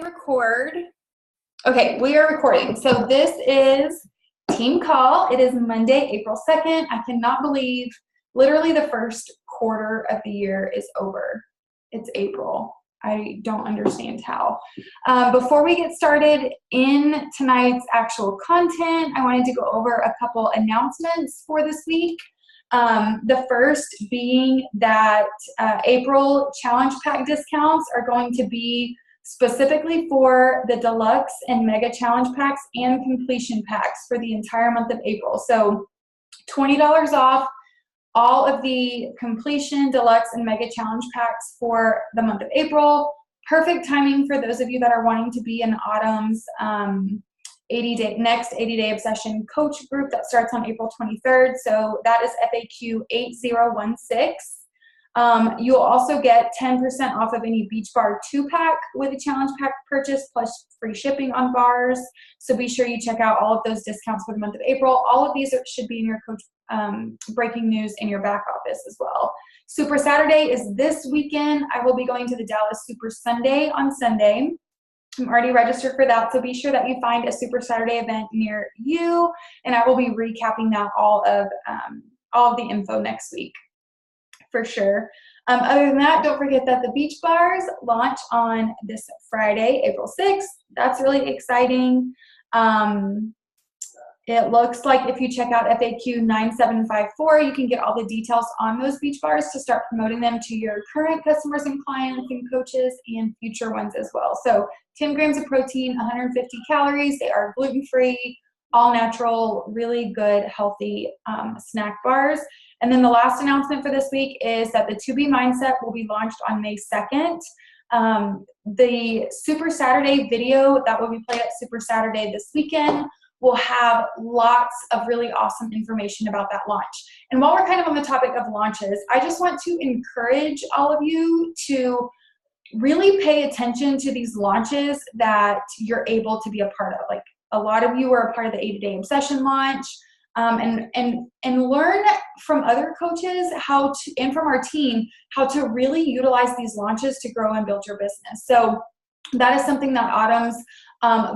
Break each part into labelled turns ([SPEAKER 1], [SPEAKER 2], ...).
[SPEAKER 1] Record. Okay, we are recording. So this is team call. It is Monday, April 2nd. I cannot believe literally the first quarter of the year is over. It's April. I don't understand how. Before we get started in tonight's actual content, I wanted to go over a couple announcements for this week. The first being that April challenge pack discounts are going to be specifically for the deluxe and mega challenge packs and completion packs for the entire month of April. So $20 off all of the completion, deluxe, and mega challenge packs for the month of April. Perfect timing for those of you that are wanting to be in Autumn's next 80-day obsession coach group that starts on April 23rd. So that is FAQ 8016. You'll also get 10% off of any Beach Bar 2-pack with a challenge pack purchase, plus free shipping on bars. So be sure you check out all of those discounts for the month of April. All of these should be in your coach breaking news in your back office as well. Super Saturday is this weekend. I will be going to the Dallas Super Sunday on Sunday. I'm already registered for that, so be sure that you find a Super Saturday event near you, and I will be recapping that all of the info next week for sure. Other than that, don't forget that the beach bars launch on this Friday, April 6th. That's really exciting. It looks like if you check out FAQ 9754, you can get all the details on those beach bars to start promoting them to your current customers and clients and coaches and future ones as well. So 10 grams of protein, 150 calories. They are gluten-free, all natural, really good, healthy snack bars. And then the last announcement for this week is that the To Be Mindset will be launched on May 2nd. The Super Saturday video that will be played at Super Saturday this weekend will have lots of really awesome information about that launch. And while we're kind of on the topic of launches, I just want to encourage all of you to really pay attention to these launches that you're able to be a part of. Like, a lot of you are a part of the 80-day obsession launch, and learn from other coaches and from our team how to really utilize these launches to grow and build your business. So that is something that Autumn's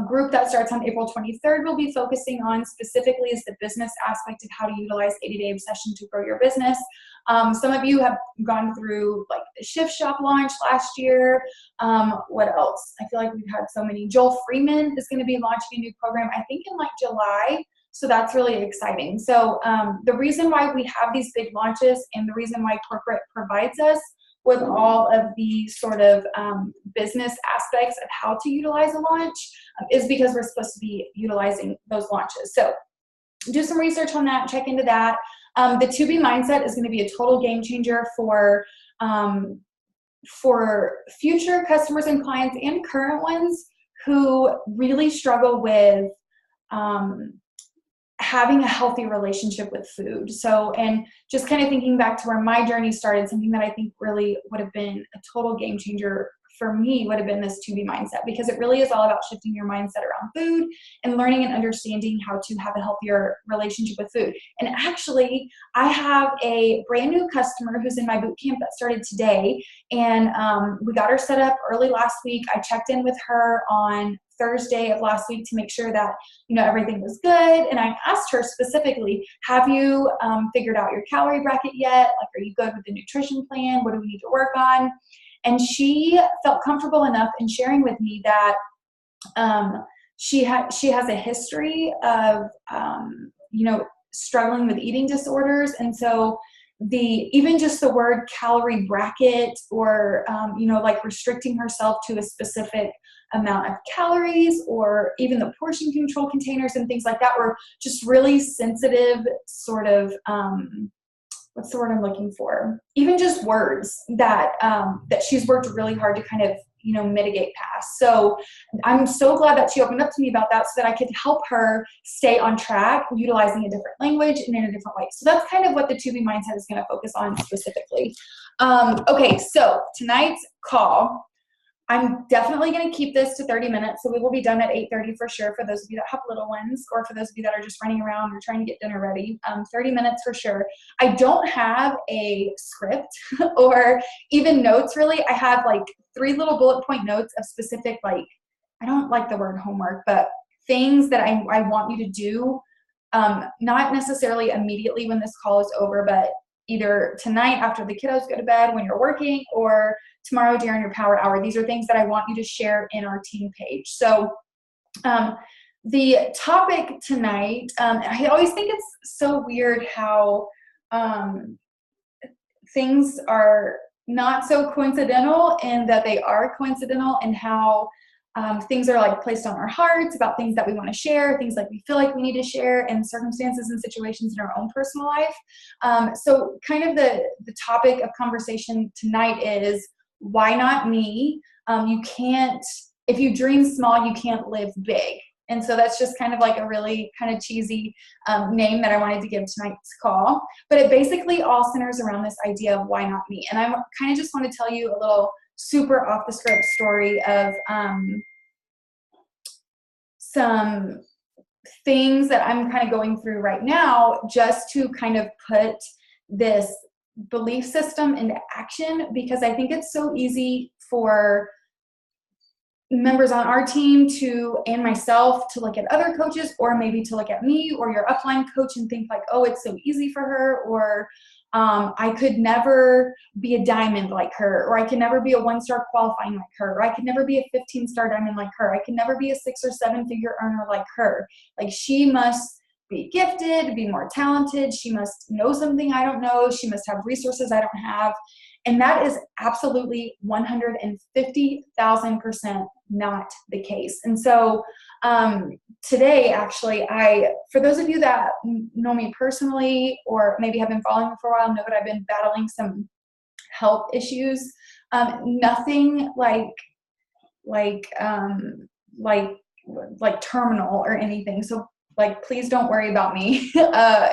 [SPEAKER 1] group that starts on April 23rd will be focusing on specifically, is the business aspect of how to utilize 80-day obsession to grow your business. Some of you have gone through like the Shift Shop launch last year. What else? I feel like we've had so many. Joel Freeman is going to be launching a new program, I think in like July. So that's really exciting. So the reason why we have these big launches and the reason why corporate provides us with all of the sort of business aspects of how to utilize a launch is because we're supposed to be utilizing those launches. So do some research on that, check into that. The To Be Mindset is going to be a total game changer for future customers and clients and current ones who really struggle with having a healthy relationship with food. So, and just kind of thinking back to where my journey started, something that I think really would have been a total game changer for me would have been this To Be Mindset, because it really is all about shifting your mindset around food and learning and understanding how to have a healthier relationship with food. And actually, I have a brand new customer who's in my boot camp that started today, and we got her set up early last week. I checked in with her on Thursday of last week to make sure that, you know, everything was good. And I asked her specifically, have you figured out your calorie bracket yet? Like, are you good with the nutrition plan? What do we need to work on? And she felt comfortable enough in sharing with me that she has a history of, struggling with eating disorders. And so even just the word calorie bracket or, like restricting herself to a specific amount of calories, or even the portion control containers and things like that were just really sensitive sort of, what's the word I'm looking for? Even just words that she's worked really hard to kind of, mitigate past. So I'm so glad that she opened up to me about that so that I could help her stay on track, utilizing a different language and in a different way. So that's kind of what the To Be Mindset is going to focus on specifically. Okay, so tonight's call, I'm definitely going to keep this to 30 minutes, so we will be done at 8:30 for sure for those of you that have little ones, or for those of you that are just running around or trying to get dinner ready. 30 minutes for sure. I don't have a script or even notes really. I have like 3 little bullet point notes of specific like I don't like the word homework, but things that I want you to do, not necessarily immediately when this call is over, but either tonight after the kiddos go to bed when you're working, or tomorrow during your power hour. These are things that I want you to share in our team page. So the topic tonight, I always think it's so weird how things are not so coincidental, and that they are coincidental, and how things are like placed on our hearts about things that we want to share, things like we feel like we need to share, and circumstances and situations in our own personal life. So kind of the topic of conversation tonight is, why not me? You can't, if you dream small, you can't live big. And so that's just kind of like a really kind of cheesy name that I wanted to give tonight's call. But it basically all centers around this idea of why not me. And I kind of just want to tell you a little super off the script story of some things that I'm kind of going through right now, just to kind of put this belief system into action, because I think it's so easy for members on our team and myself to look at other coaches, or maybe to look at me or your upline coach and think like, oh, it's so easy for her, or I could never be a diamond like her, or I could never be a 1-star qualifying like her, or I could never be a 15-star diamond like her. I could never be a 6 or 7-figure earner like her. Like, she must be gifted, be more talented. She must know something I don't know. She must have resources I don't have. And that is absolutely 150,000% not the case. And so today, actually, for those of you that know me personally, or maybe have been following me for a while, know that I've been battling some health issues. Nothing like terminal or anything. So please don't worry about me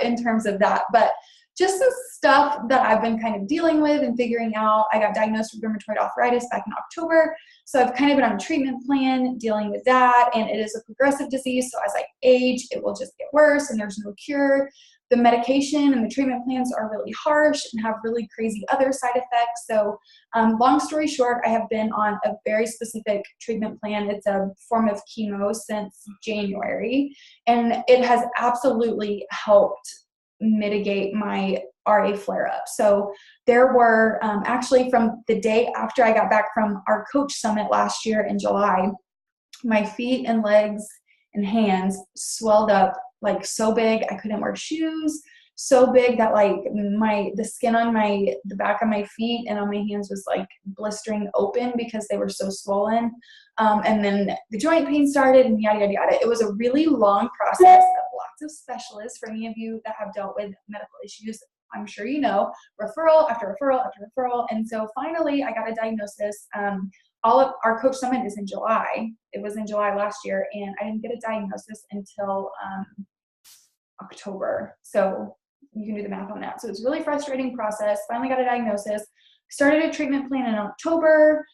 [SPEAKER 1] in terms of that. But just some stuff that I've been kind of dealing with and figuring out. I got diagnosed with rheumatoid arthritis back in October. So I've kind of been on a treatment plan dealing with that. And it is a progressive disease. So as I age, it will just get worse, and there's no cure. The medication and the treatment plans are really harsh and have really crazy other side effects. So long story short, I have been on a very specific treatment plan. It's a form of chemo since January, and it has absolutely helped mitigate my RA flare-up. So there were actually, from the day after I got back from our coach summit last year in July, my feet and legs and hands swelled up like so big I couldn't wear shoes, so big that like the skin on the back of my feet and on my hands was like blistering open because they were so swollen. And then the joint pain started, and yada, yada, yada. It was a really long process of lots of specialists. For any of you that have dealt with medical issues, I'm sure you know, referral after referral after referral. And so finally I got a diagnosis. All of our coach summit is in July. It was in July last year, and I didn't get a diagnosis until October. So you can do the math on that. So it's a really frustrating process. Finally got a diagnosis, started a treatment plan in October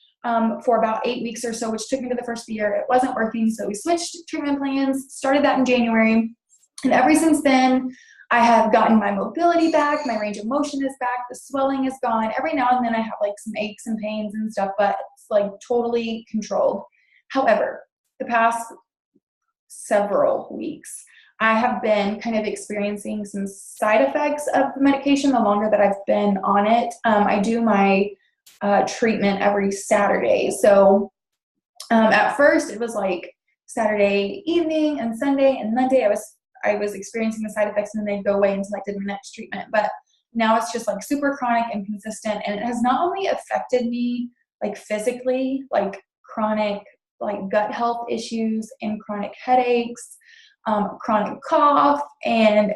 [SPEAKER 1] for about 8 weeks or so, which took me to the first of the year. It wasn't working. So we switched treatment plans, started that in January. And ever since then, I have gotten my mobility back, my range of motion is back, the swelling is gone. Every now and then I have like some aches and pains and stuff, but it's like totally controlled. However, the past several weeks, I have been kind of experiencing some side effects of the medication the longer that I've been on it. I do my treatment every Saturday. So at first it was like Saturday evening and Sunday and Monday I was experiencing the side effects, and then they'd go away until I did my next treatment. But now it's just like super chronic and consistent, and it has not only affected me like physically, like chronic like gut health issues and chronic headaches, chronic cough, and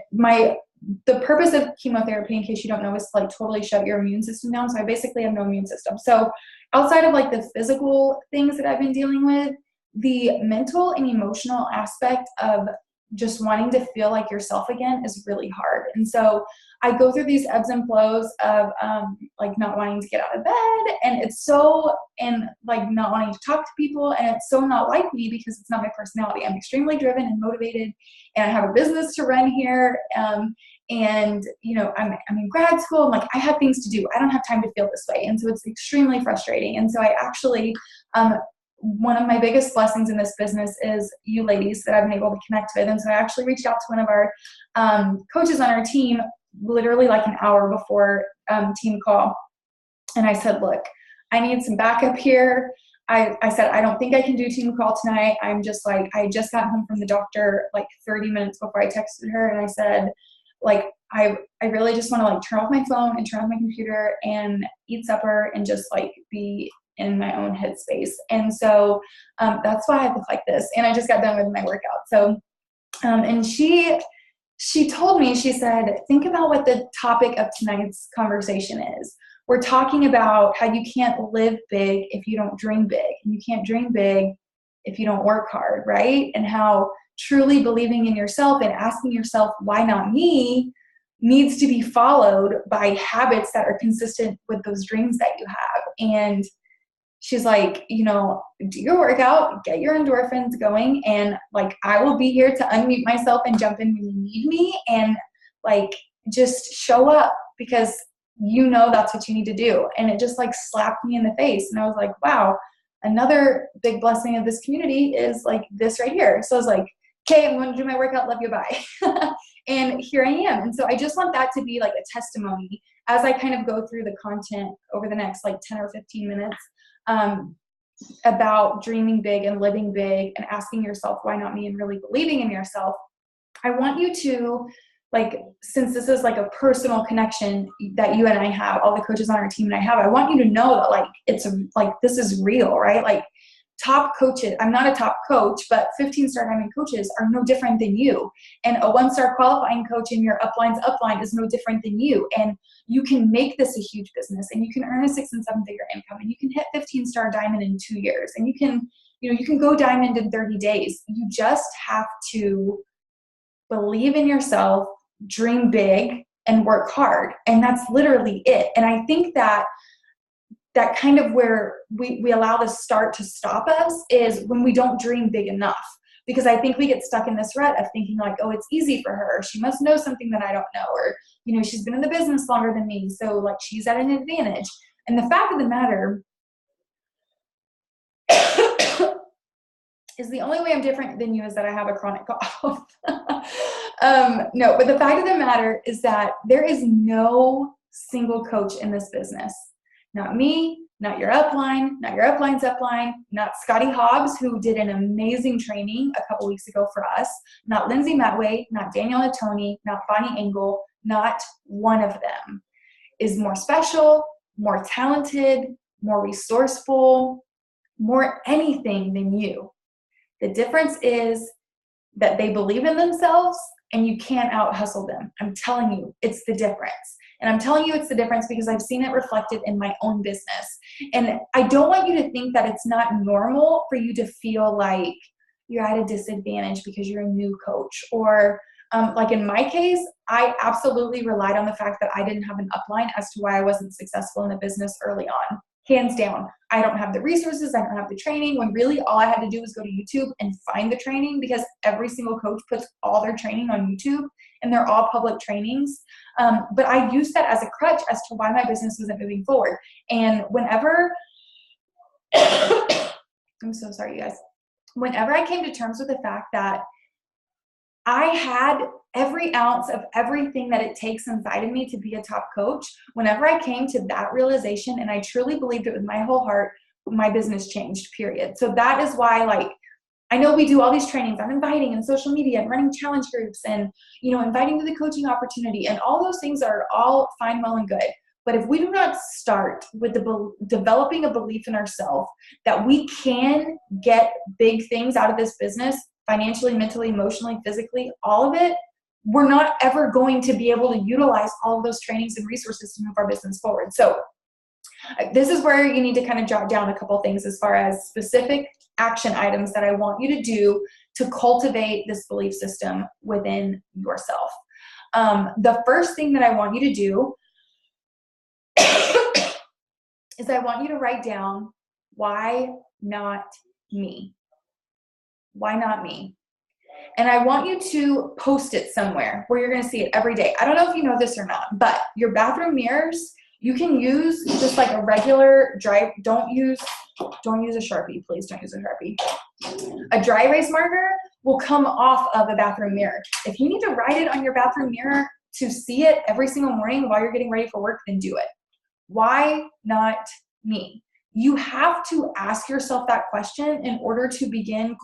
[SPEAKER 1] the purpose of chemotherapy, in case you don't know, is to like totally shut your immune system down. So I basically have no immune system. So outside of like the physical things that I've been dealing with, the mental and emotional aspect of just wanting to feel like yourself again is really hard. And so I go through these ebbs and flows of like not wanting to get out of bed, and like not wanting to talk to people, and it's so not like me because it's not my personality. I'm extremely driven and motivated, and I have a business to run here, and you know, I'm in grad school, and like I have things to do. I don't have time to feel this way, and so it's extremely frustrating. And so I actually one of my biggest blessings in this business is you ladies that I've been able to connect with. And so I actually reached out to one of our coaches on our team literally like an hour before team call. And I said, look, I need some backup here. I said, I don't think I can do team call tonight. I'm just like, I just got home from the doctor like 30 minutes before I texted her. And I said, like, I really just want to like turn off my phone and turn off my computer and eat supper and just like be in my own headspace. And so that's why I look like this. And I just got done with my workout. So, and she told me, she said, think about what the topic of tonight's conversation is. We're talking about how you can't live big if you don't dream big, and you can't dream big if you don't work hard, right? And how truly believing in yourself and asking yourself, why not me, needs to be followed by habits that are consistent with those dreams that you have. And she's like, you know, do your workout, get your endorphins going, and like, I will be here to unmute myself and jump in when you need me, and like, just show up, because you know that's what you need to do. And it just like slapped me in the face. And I was like, wow, another big blessing of this community is like this right here. So I was like, okay, I'm going to do my workout. Love you. Bye. And here I am. And so I just want that to be like a testimony as I kind of go through the content over the next like 10 or 15 minutes about dreaming big and living big and asking yourself, why not me, and really believing in yourself. I want you to, like, since this is like a personal connection that you and I have, all the coaches on our team and I have, I want you to know that like, it's like, this is real, right? Like, top coaches, I'm not a top coach, but 15-star diamond coaches are no different than you. And a 1-star qualifying coach in your upline's upline is no different than you. And you can make this a huge business, and you can earn a 6- and 7-figure income, and you can hit 15-star diamond in 2 years. And you can go diamond in 30 days. You just have to believe in yourself, dream big, and work hard. And that's literally it. And I think that kind of where we allow the start to stop us is when we don't dream big enough. Because I think we get stuck in this rut of thinking like, oh, it's easy for her. She must know something that I don't know. Or, you know, she's been in the business longer than me, so like she's at an advantage. And the fact of the matter is the only way I'm different than you is that I have a chronic cough. No, but the fact of the matter is that there is no single coach in this business. Not me, not your upline, not your upline's upline, not Scotty Hobbs, who did an amazing training a couple weeks ago for us, not Lindsay Matway, not Daniel Natoni, not Bonnie Engel, not one of them is more special, more talented, more resourceful, more anything than you. The difference is that they believe in themselves and you can't out hustle them. I'm telling you, it's the difference. And I'm telling you it's the difference because I've seen it reflected in my own business. And I don't want you to think that it's not normal for you to feel like you're at a disadvantage because you're a new coach. Or like in my case, I absolutely relied on the fact that I didn't have an upline as to why I wasn't successful in the business early on. Hands down, I don't have the resources, I don't have the training, when really all I had to do was go to YouTube and find the training, because every single coach puts all their training on YouTube and they're all public trainings. But I used that as a crutch as to why my business wasn't moving forward. And whenever, I'm so sorry, you guys. Whenever I came to terms with the fact that I had every ounce of everything that it takes inside of me to be a top coach, whenever I came to that realization, and I truly believed it with my whole heart, my business changed, period. So that is why, like, I know we do all these trainings. I'm inviting in social media and running challenge groups and, you know, inviting to the coaching opportunity, and all those things are all fine, well, and good. But if we do not start with developing a belief in ourselves that we can get big things out of this business, financially, mentally, emotionally, physically, all of it, we're not ever going to be able to utilize all of those trainings and resources to move our business forward. So this is where you need to kind of jot down a couple things as far as specific action items that I want you to do to cultivate this belief system within yourself. The first thing that I want you to do is I want you to write down, why not me? Why not me? And I want you to post it somewhere where you're going to see it every day. I don't know if you know this or not, but your bathroom mirrors, you can use just like a regular don't use Don't use a Sharpie. Please don't use a Sharpie. A dry erase marker will come off of a bathroom mirror. If you need to write it on your bathroom mirror to see it every single morning while you're getting ready for work, then do it. Why not me? You have to ask yourself that question in order to begin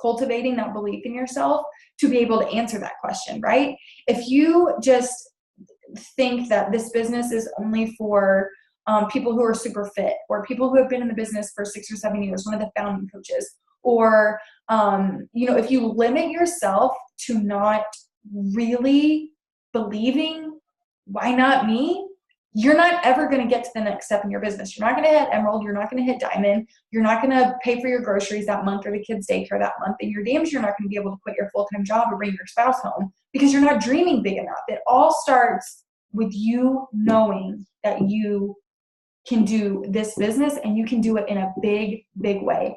[SPEAKER 1] cultivating that belief in yourself to be able to answer that question, right? If you just think that this business is only for people who are super fit, or people who have been in the business for 6 or 7 years, one of the founding coaches, or if you limit yourself to not really believing, why not me? You're not ever going to get to the next step in your business. You're not going to hit Emerald. You're not going to hit Diamond. You're not going to pay for your groceries that month or the kids' daycare that month. And you're not going to be able to quit your full-time job or bring your spouse home because you're not dreaming big enough. It all starts with you knowing that you can do this business and you can do it in a big, big way.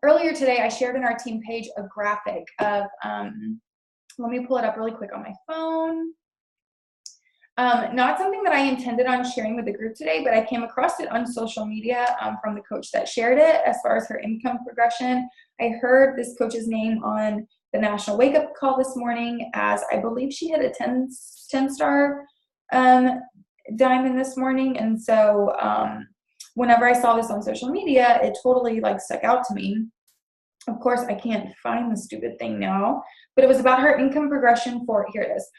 [SPEAKER 1] Earlier today, I shared in our team page a graphic of, let me pull it up really quick on my phone. Not something that I intended on sharing with the group today, but I came across it on social media from the coach that shared it as far as her income progression. I heard this coach's name on the National Wake Up Call this morning, as I believe she hit a 10-star diamond this morning. And so whenever I saw this on social media, it totally stuck out to me. Of course, I can't find the stupid thing now, but it was about her income progression here it is.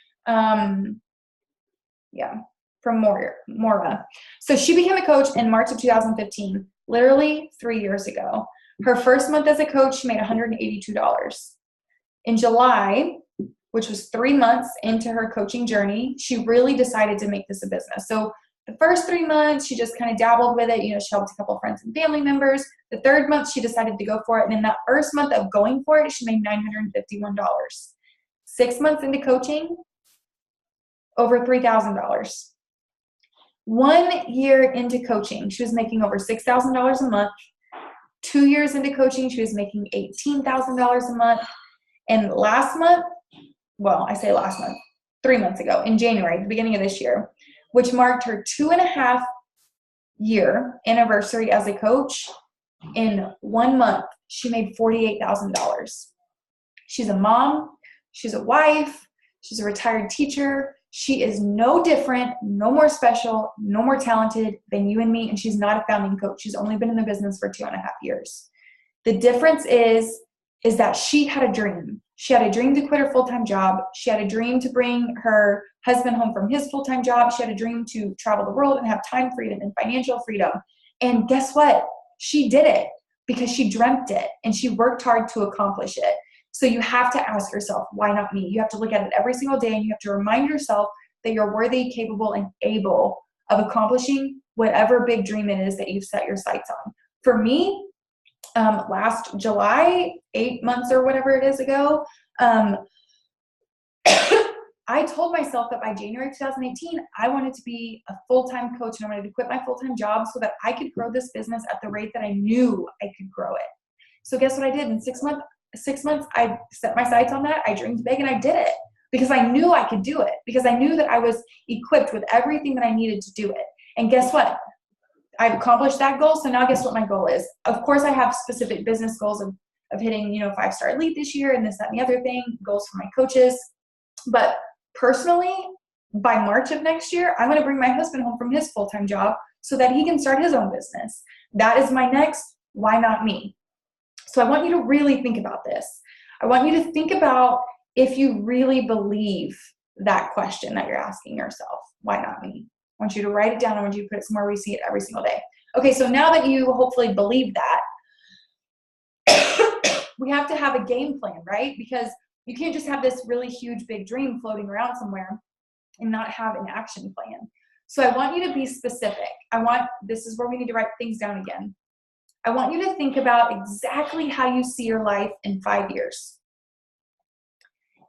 [SPEAKER 1] From Mora. So she became a coach in March of 2015, literally 3 years ago. Her first month as a coach, she made $182. In July, which was 3 months into her coaching journey, she really decided to make this a business. So the first 3 months, she just kind of dabbled with it. She helped a couple of friends and family members. The third month, she decided to go for it. And in that first month of going for it, she made $951. 6 months into coaching, over $3,000. 1 year into coaching, she was making over $6,000 a month. 2 years into coaching, she was making $18,000 a month. And last month, 3 months ago, in January, the beginning of this year, which marked her 2.5 year anniversary as a coach, in 1 month, she made $48,000. She's a mom, she's a wife, she's a retired teacher. She is no different, no more special, no more talented than you and me, and she's not a founding coach. She's only been in the business for 2.5 years. The difference is that she had a dream. She had a dream to quit her full-time job. She had a dream to bring her husband home from his full-time job. She had a dream to travel the world and have time freedom and financial freedom. And guess what? She did it because she dreamt it and she worked hard to accomplish it. So you have to ask yourself, why not me? You have to look at it every single day and you have to remind yourself that you're worthy, capable, and able of accomplishing whatever big dream it is that you've set your sights on. For me, last July, 8 months or whatever it is ago, I told myself that by January 2018, I wanted to be a full-time coach and I wanted to quit my full-time job so that I could grow this business at the rate that I knew I could grow it. So guess what I did? In 6 months, I set my sights on that. I dreamed big and I did it because I knew I could do it, because I knew that I was equipped with everything that I needed to do it. And guess what? I've accomplished that goal. So now guess what my goal is? Of course, I have specific business goals of hitting, 5-star elite this year and this, that, and the other thing, goals for my coaches. But personally, by March of next year, I'm going to bring my husband home from his full-time job so that he can start his own business. That is my next, why not me? So I want you to really think about this. I want you to think about if you really believe that question that you're asking yourself, why not me? I want you to write it down. I want you to put it somewhere where you see it every single day. Okay, so now that you hopefully believe that, we have to have a game plan, right? Because you can't just have this really huge, big dream floating around somewhere and not have an action plan. So I want you to be specific. This is where we need to write things down again. I want you to think about exactly how you see your life in 5 years.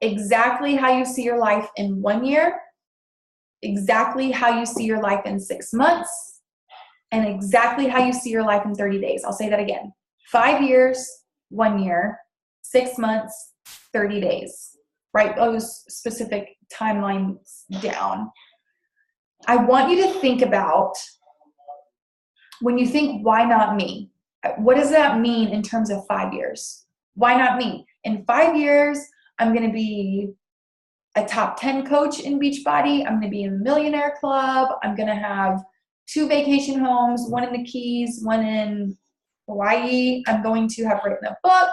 [SPEAKER 1] Exactly how you see your life in 1 year. Exactly how you see your life in 6 months. And exactly how you see your life in 30 days. I'll say that again. 5 years, 1 year, 6 months, 30 days. Write those specific timelines down. I want you to think about when you think, why not me? What does that mean in terms of 5 years? Why not me? In 5 years, I'm going to be a top 10 coach in Beachbody. I'm going to be in the Millionaire Club. I'm going to have 2 vacation homes, one in the Keys, one in Hawaii. I'm going to have written a book.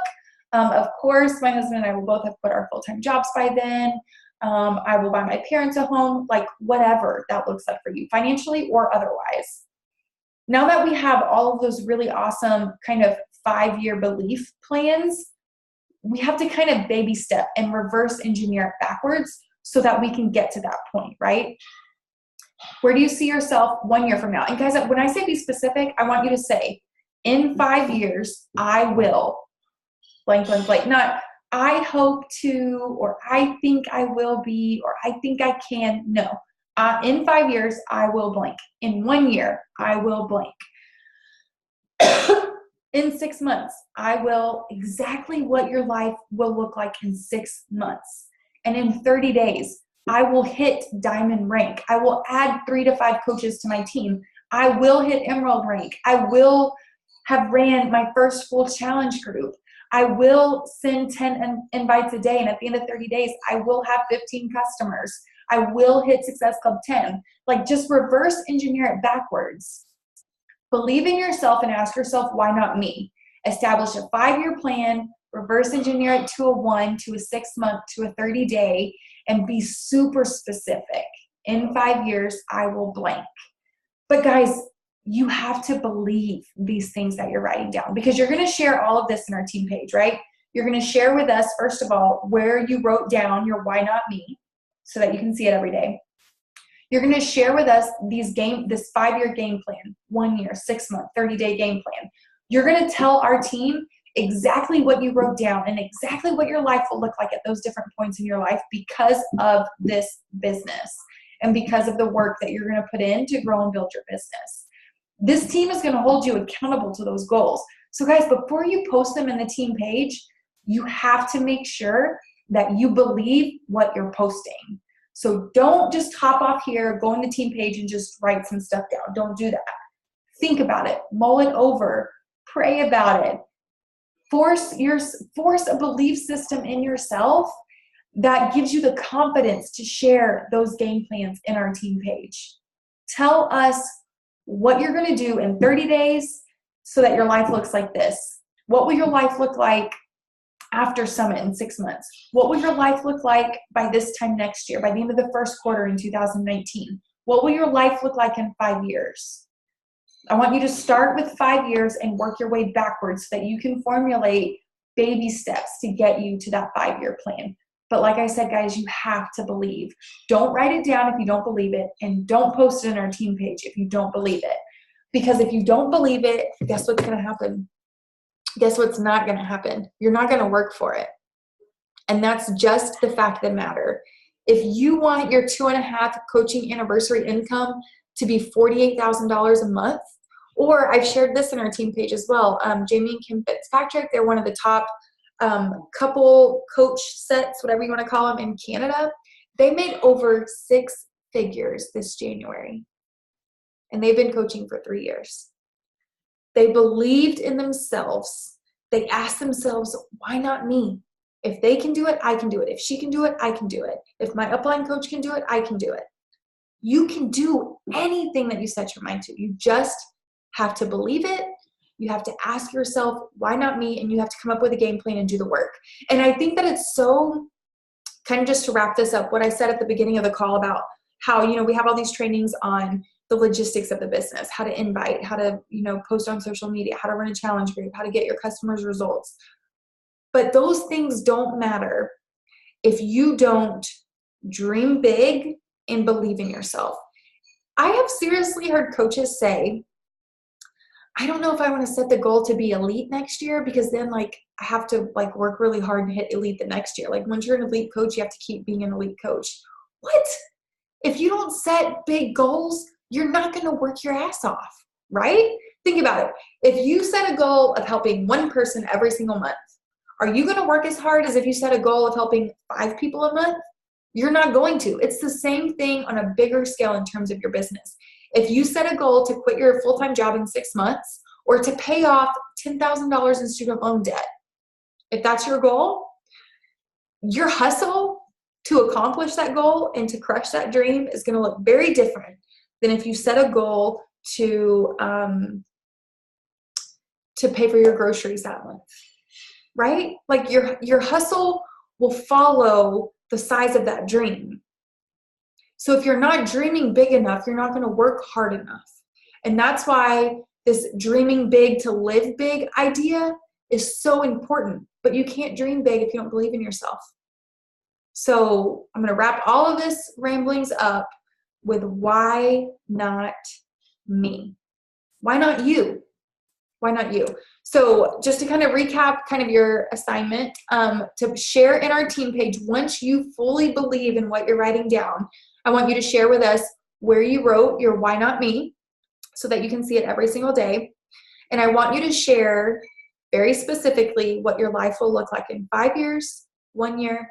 [SPEAKER 1] Of course, my husband and I will both have quit our full-time jobs by then. I will buy my parents a home, like whatever that looks like for you, financially or otherwise. Now that we have all of those really awesome kind of 5-year belief plans, we have to kind of baby step and reverse engineer it backwards so that we can get to that point, right? Where do you see yourself 1 year from now? And guys, when I say be specific, I want you to say, in 5 years, I will blank, blank, blank. Not, I hope to, or I think I will be, or I think I can. No. In 5 years, I will blank. In 1 year, I will blank. In 6 months, I will exactly what your life will look like in 6 months. And in 30 days, I will hit diamond rank. I will add 3 to 5 coaches to my team. I will hit emerald rank. I will have ran my first full challenge group. I will send 10 invites a day. And at the end of 30 days, I will have 15 customers. I will hit Success Club 10. Like, just reverse engineer it backwards. Believe in yourself and ask yourself, why not me? Establish a 5-year plan, reverse engineer it to a 1, to a 6-month, to a 30-day, and be super specific. In 5 years, I will blank. But guys, you have to believe these things that you're writing down, because you're going to share all of this in our team page, right? You're going to share with us, first of all, where you wrote down your why not me so that you can see it every day. You're going to share with us this 5-year game plan, 1 year, 6-month, 30-day game plan. You're going to tell our team exactly what you wrote down and exactly what your life will look like at those different points in your life because of this business and because of the work that you're going to put in to grow and build your business. This team is going to hold you accountable to those goals. So guys, before you post them in the team page, you have to make sure that you believe what you're posting. So don't just hop off here, go on the team page and just write some stuff down. Don't do that. Think about it, mull it over, pray about it. Force a belief system in yourself that gives you the confidence to share those game plans in our team page. Tell us what you're going to do in 30 days so that your life looks like this. What will your life look like after Summit in 6 months? What will your life look like by this time next year, by the end of the first quarter in 2019? What will your life look like in 5 years? I want you to start with 5 years and work your way backwards so that you can formulate baby steps to get you to that 5-year plan. But like I said, guys, you have to believe. Don't write it down if you don't believe it, and don't post it in our team page if you don't believe it. Because if you don't believe it, guess what's going to happen? Guess what's not going to happen? You're not going to work for it. And that's just the fact of the matter. If you want your 2.5 coaching anniversary income to be $48,000 a month, or I've shared this in our team page as well, Jamie and Kim Fitzpatrick, they're one of the top couple coach sets, whatever you want to call them, in Canada. They made over 6 figures this January, and they've been coaching for 3 years. They believed in themselves. They asked themselves, why not me? If they can do it, I can do it. If she can do it, I can do it. If my upline coach can do it, I can do it. You can do anything that you set your mind to. You just have to believe it. You have to ask yourself, why not me? And you have to come up with a game plan and do the work. And I think that it's so, kind of just to wrap this up, what I said at the beginning of the call about how, we have all these trainings on the logistics of the business, how to invite, how to, post on social media, how to run a challenge group, how to get your customers results. But those things don't matter if you don't dream big and believe in yourself. I have seriously heard coaches say, I don't know if I want to set the goal to be elite next year, because then I have to work really hard and hit elite the next year. Once you're an elite coach, you have to keep being an elite coach. What? If you don't set big goals, you're not going to work your ass off, right? Think about it. If you set a goal of helping 1 person every single month, are you going to work as hard as if you set a goal of helping 5 people a month? You're not going to. It's the same thing on a bigger scale in terms of your business. If you set a goal to quit your full-time job in 6 months or to pay off $10,000 in student loan debt, if that's your goal, your hustle to accomplish that goal and to crush that dream is going to look very different than if you set a goal to pay for your groceries that month, right? Like your hustle will follow the size of that dream. So if you're not dreaming big enough, you're not going to work hard enough. And that's why this dreaming big to live big idea is so important. But you can't dream big if you don't believe in yourself. So I'm going to wrap all of this ramblings up with why not me? Why not you? Why not you? So just to kind of recap kind of your assignment, to share in our team page, once you fully believe in what you're writing down, I want you to share with us where you wrote your why not me so that you can see it every single day. And I want you to share very specifically what your life will look like in 5 years, 1 year,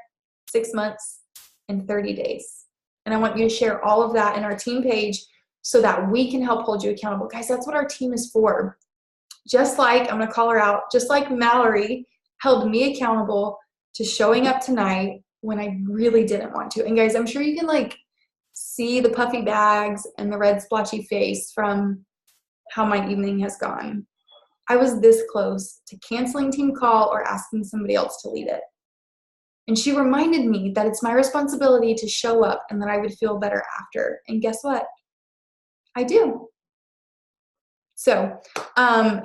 [SPEAKER 1] 6 months, and 30 days. And I want you to share all of that in our team page so that we can help hold you accountable. Guys, that's what our team is for. Just like, I'm going to call her out, just like Mallory held me accountable to showing up tonight when I really didn't want to. And guys, I'm sure you can like see the puffy bags and the red splotchy face from how my evening has gone. I was this close to canceling team call or asking somebody else to lead it. And she reminded me that it's my responsibility to show up and that I would feel better after. And guess what? I do. So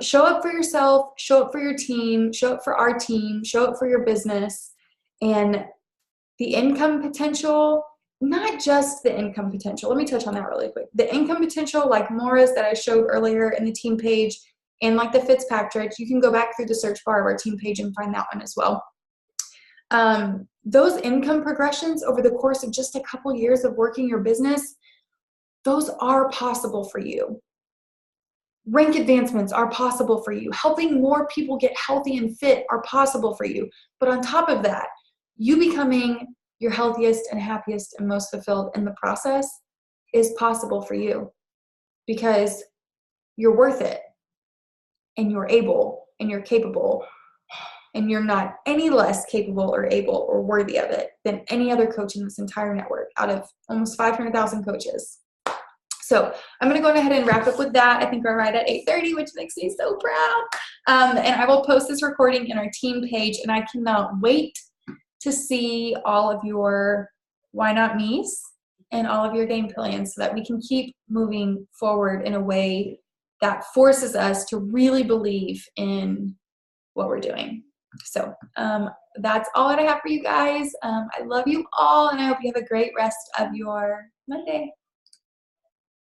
[SPEAKER 1] show up for yourself, show up for your team, show up for our team, show up for your business. And the income potential, not just the income potential. Let me touch on that really quick. The income potential, like Maura's that I showed earlier in the team page, and like the Fitzpatrick, you can go back through the search bar of our team page and find that one as well. Those income progressions over the course of just a couple years of working your business, those are possible for you. Rank advancements are possible for you. Helping more people get healthy and fit are possible for you. But on top of that, you becoming your healthiest and happiest and most fulfilled in the process is possible for you because you're worth it and you're able and you're capable and you're not any less capable or able or worthy of it than any other coach in this entire network out of almost 500,000 coaches. So I'm going to go ahead and wrap up with that. I think we're right at 8:30, which makes me so proud. And I will post this recording in our team page, and I cannot wait to see all of your why not me's and all of your game plans so that we can keep moving forward in a way that forces us to really believe in what we're doing. So that's all that I have for you guys. I love you all, and I hope you have a great rest of your Monday.